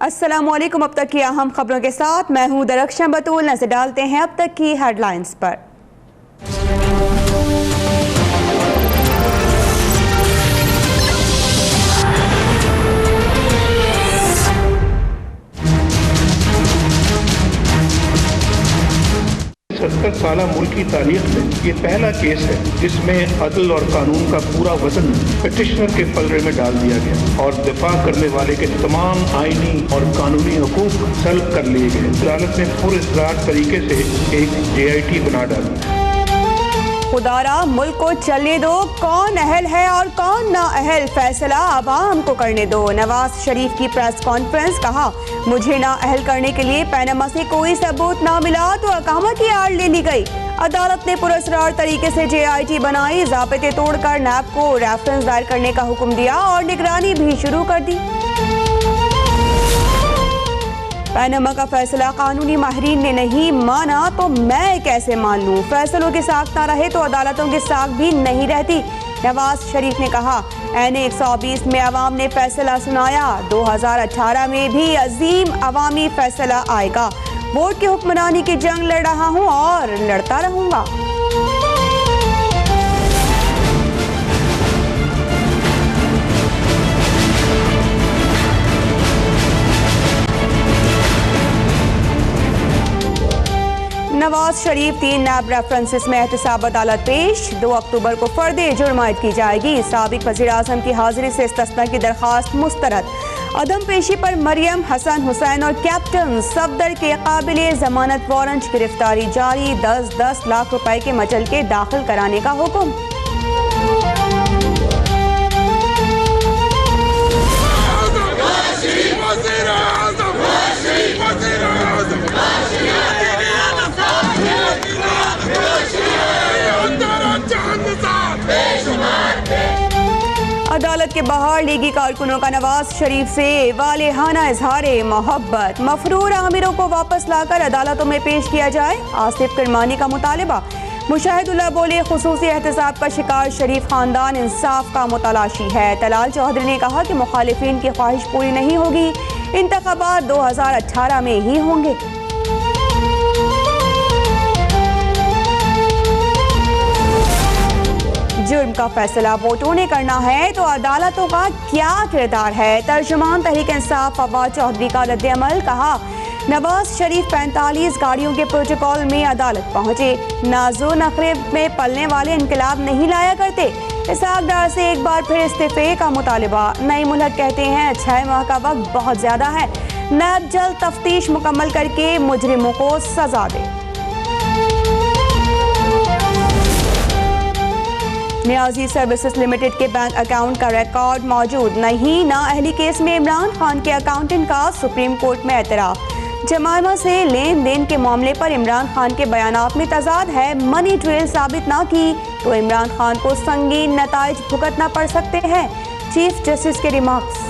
अस्सलामुअलैकुम। अब तक की अहम खबरों के साथ मैं हूं दरख्शां बतूल। नजर डालते हैं अब तक की हेडलाइंस पर। सत्तर साल मुल्क की तारीख में ये पहला केस है जिसमें अदल और कानून का पूरा वजन पिटिशनर के पलड़े में डाल दिया गया और दिफा करने वाले के तमाम आईनी और कानूनी हुकूक सल्ब कर लिए गए। अदालत ने पुरअसरार तरीके से एक JIT बना डाली। खुदारा मुल्क को चलने दो, कौन अहल है और कौन ना अहल फैसला आवाम को करने दो। नवाज शरीफ की प्रेस कॉन्फ्रेंस, कहा मुझे ना अहल करने के लिए पैनामा से कोई सबूत ना मिला तो अकामा की आड़ ले ली गई। अदालत ने पुरअसरार तरीके से JIT बनाई, ज़ाब्ते तोड़कर नैब को रेफरेंस दायर करने का हुक्म दिया और निगरानी भी शुरू कर दी। पैनामा का फैसला कानूनी माहिरीन ने नहीं माना तो मैं कैसे मान लूं। फैसलों की साख ना रहे तो अदालतों की साख भी नहीं रहती। नवाज शरीफ ने कहा ऐने 120 में अवाम ने फैसला सुनाया, 2018 में भी अजीम अवामी फैसला आएगा। वोट की हुक्मरानी की जंग लड़ रहा हूं और लड़ता रहूंगा। नवाज शरीफ 3 नैब रेफरेंसेस में एहतसाब अदालत पेश। 2 अक्टूबर को फर्दे जुर्म आयद की जाएगी। साबिक वज़ीर आज़म की हाजिरी से इस्तिस्ना की दरख्वास्त मुस्तरद। अदम पेशी पर मरियम, हसन हुसैन और कैप्टन सफदर के काबिले जमानत वारंट गिरफ्तारी जारी। 10-10 लाख रुपए के मचल के दाखिल कराने का हुक्म। अदालत के बाहर लीगी कारकुनों का नवाज शरीफ से वालेहाना इजहारे मोहब्बत। मफरूर आमिरों को वापस लाकर अदालतों में पेश किया जाए, आसिफ किरमानी का मुतालबा। मुशाहिदुल्लाह बोले खुसूसी एहतसाब का शिकार शरीफ खानदान इंसाफ का मुतलाशी है। तलाल चौधरी ने कहा कि मुखालिफिन की ख्वाहिश पूरी नहीं होगी, इंतखाबात 2018 में ही होंगे। जुर्म का फैसला वोटों ने करना है तो अदालतों का क्या किरदार है। तर्जुमान तहरीक इंसाफ फवाद चौधरी का रद्द-ए-अमल, कहा नवाज शरीफ 45 गाड़ियों के प्रोटोकॉल में अदालत पहुंचे। नाजो नखरे में पलने वाले इनकलाब नहीं लाया करते। इसहाक डार से एक बार फिर इस्तीफे का मुतालबा। नई मुल्क कहते हैं 6 माह का वक्त बहुत ज्यादा है, नैब जल्द तफ्तीश मुकम्मल करके मुजरिमों को सजा दे। नियाजी सर्विसेज लिमिटेड के बैंक अकाउंट का रिकॉर्ड मौजूद नहीं। नाअहली केस में इमरान खान के अकाउंटेंट का सुप्रीम कोर्ट में एतराफ़। जमायमा से लेन देन के मामले पर इमरान खान के बयानात में तजाद है। मनी ट्रेल साबित ना की तो इमरान खान को संगीन नताइज भुगतना पड़ सकते हैं, चीफ जस्टिस के रिमार्क्स।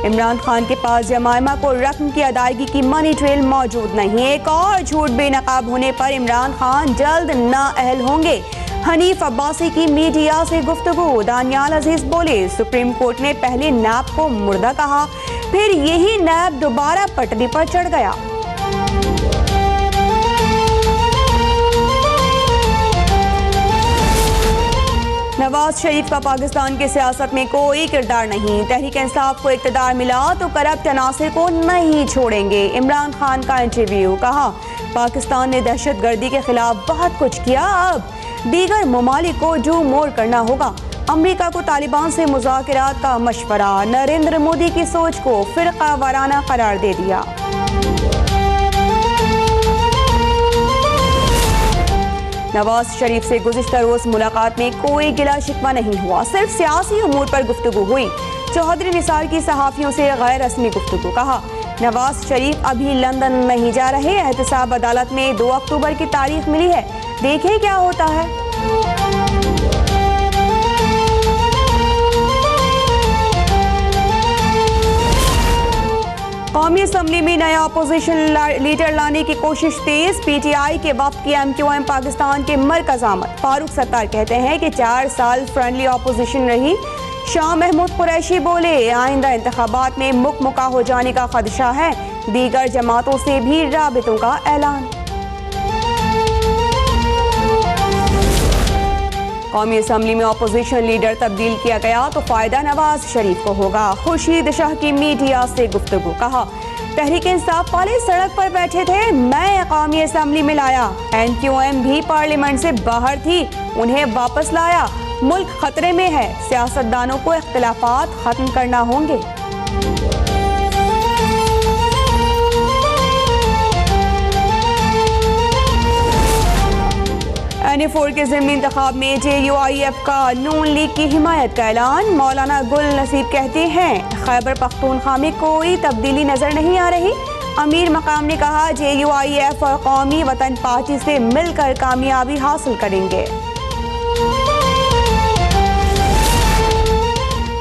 इमरान खान के पास जमायमा को रकम की अदायगी की मनी ट्रेल मौजूद नहीं। एक और झूठ बेनकाब होने पर इमरान खान जल्द नाअहल होंगे। हनीफ अब्बासी की मीडिया से गुफ्तगू। दानियाल अजीज बोले सुप्रीम कोर्ट ने पहले नैब को मुर्दा कहा, फिर यही नैब दोबारा पटरी पर चढ़ गया। नवाज शरीफ का पाकिस्तान की सियासत में कोई किरदार नहीं। तहरीक इंसाफ को इक़्तिदार मिला तो करप्ट अनासिर को नहीं छोड़ेंगे। इमरान खान का इंटरव्यू, कहा पाकिस्तान ने दहशत गर्दी के खिलाफ बहुत कुछ किया, अब दीगर ममालिक को जो मोर करना होगा। अमरीका को तालिबान से मुज़ाकरात का मशवरा। नरेंद्र मोदी की सोच को फिरका वाराना करार दे दिया। नवाज शरीफ से गुज़िश्ता रोज मुलाकात में कोई गिला शिकवा नहीं हुआ, सिर्फ सियासी उमूर पर गुफ्तगू हुई। चौधरी निसार की सहाफ़ियों से गैर रस्मी गुफ्तगू, कहा नवाज शरीफ अभी लंदन नहीं जा रहे। एहतसाब अदालत में 2 अक्टूबर की तारीख मिली है, देखें क्या होता है। कौमी असम्बली में नया अपोजिशन लीडर लाने की कोशिश तेज। PTI के वफ्द की MQM पाकिस्तान के मरकज आमद। फारूक सत्तार कहते हैं कि 4 साल फ्रेंडली अपोजिशन रही, शाह महमूद कुरैशी बोले, आइंदा इंतखाबात में मुकमुका हो जाने का खदशा है। दीगर जमातों से भी राबितों का ऐलान। कौमी असम्बली में अपोजिशन लीडर तब्दील किया गया तो फायदा नवाज शरीफ को होगा। खुर्शीद शाह की मीडिया से गुफ्तगू, कहा तहरीक इंसाफ वाले सड़क पर बैठे थे, मैं कौमी असम्बली में लाया। NQM भी पार्लियामेंट से बाहर थी, उन्हें वापस लाया। मुल्क खतरे में है, सियासतदानों को इख्तिलाफात खत्म करना होंगे। NA4 के ज़िमनी इंतखाब में JUIF का नून लीग की हिमायत का ऐलान। मौलाना गुल नसीब कहते हैं, खैबर पख्तूनख्वा में कोई तब्दीली नजर नहीं आ रही। अमीर मकाम ने कहा, JUIF और कौमी वतन पार्टी से मिलकर कामयाबी हासिल करेंगे।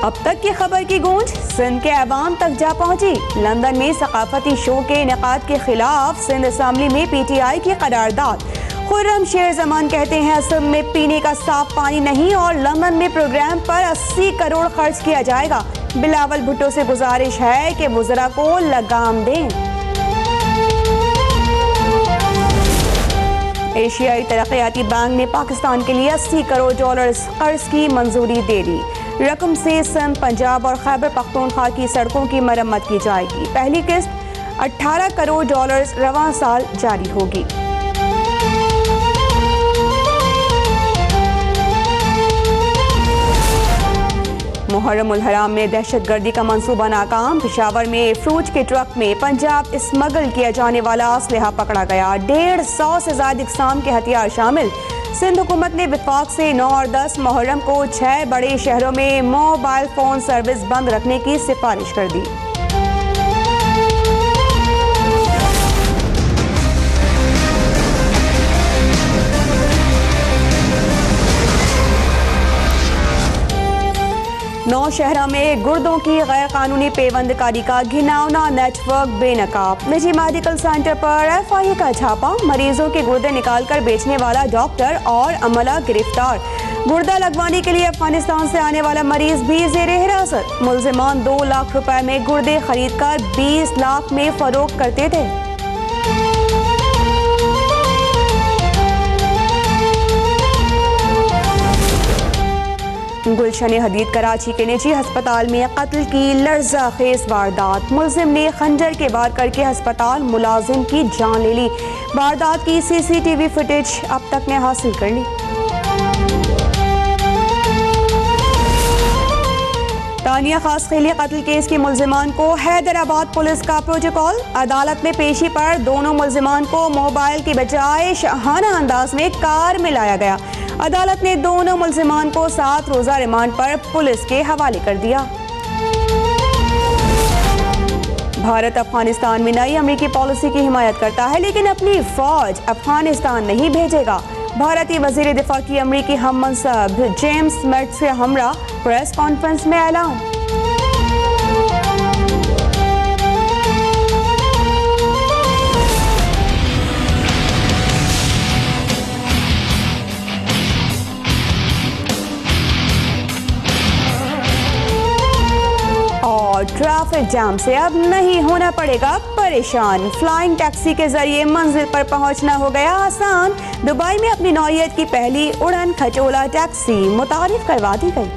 अब तक की खबर की गूंज सिंध के अवाम तक जा पहुंची। लंदन में सकाफती शो के इनेकाद के खिलाफ सिंध असम्बली में PTI की करारदाद। खुर्रम शेर जमान कहते हैं, असम में पीने का साफ पानी नहीं और लंदन में प्रोग्राम पर 80 करोड़ खर्च किया जाएगा। बिलावल भुट्टो से गुजारिश है कि वुज़रा को लगाम दें। एशियाई तरक्याती बैंक ने पाकिस्तान के लिए $80 करोड़ कर्ज की मंजूरी दे दी। रकम से सिंध, पंजाब और खैबर पख्तूनख्वा की सड़कों की मरम्मत की जाएगी। पहली किस्त $18 करोड़ रवां साल जारी होगी। मुहर्रम उल हराम में दहशतगर्दी का मंसूबा नाकाम। पेशावर में फ्रूट के ट्रक में पंजाब स्मगल किया जाने वाला असलहा पकड़ा गया। 150 से ज्यादा इकसाम के हथियार शामिल। सिंध हुकूमत ने विफाक से 9 और 10 मुहर्रम को 6 बड़े शहरों में मोबाइल फोन सर्विस बंद रखने की सिफारिश कर दी। नौशहरा में गुर्दों की गैर कानूनी पेवंदकारी का घिनौना नेटवर्क बेनकाब। निजी मेडिकल सेंटर पर FIA का छापा। मरीजों के गुर्दे निकालकर बेचने वाला डॉक्टर और अमला गिरफ्तार। गुर्दा लगवाने के लिए अफगानिस्तान से आने वाला मरीज भी जेरे हिरासत। मुल्जिमान 2 लाख रुपए में गुर्दे खरीदकर 20 लाख में फरोख्त करते थे। गुलशन हदीद कराची के निजी अस्पताल में कत्ल की लर्ज़ाखेज़ वारदात। मुल्जिम ने खंजर के वार करके अस्पताल मुलाजिम की जान ले ली। वारदात की CCTV फुटेज अब तक ने हासिल कर ली। तानिया खासखेली कत्ल केस के मुल्जिमान को हैदराबाद पुलिस का प्रोटोकॉल। अदालत में पेशी पर दोनों मुल्जिमान को मोबाइल की बजाय शाहाना अंदाज में कार में लाया गया। अदालत ने दोनों मुल्जिमान को 7 रोजा रिमांड पर पुलिस के हवाले कर दिया। भारत अफगानिस्तान में नई अमेरिकी पॉलिसी की हिमायत करता है, लेकिन अपनी फौज अफगानिस्तान नहीं भेजेगा। भारतीय वजीर दिफा की अमेरिकी हम मनसब जेम्स मैटिस से हमरा प्रेस कॉन्फ्रेंस में ऐलान। ट्रैफिक जाम से अब नहीं होना पड़ेगा परेशान। फ्लाइंग टैक्सी के जरिए मंजिल पर पहुंचना हो गया आसान। दुबई में अपनी नौइयत की पहली उड़न खटोला टैक्सी मुतारिफ करवा दी गई।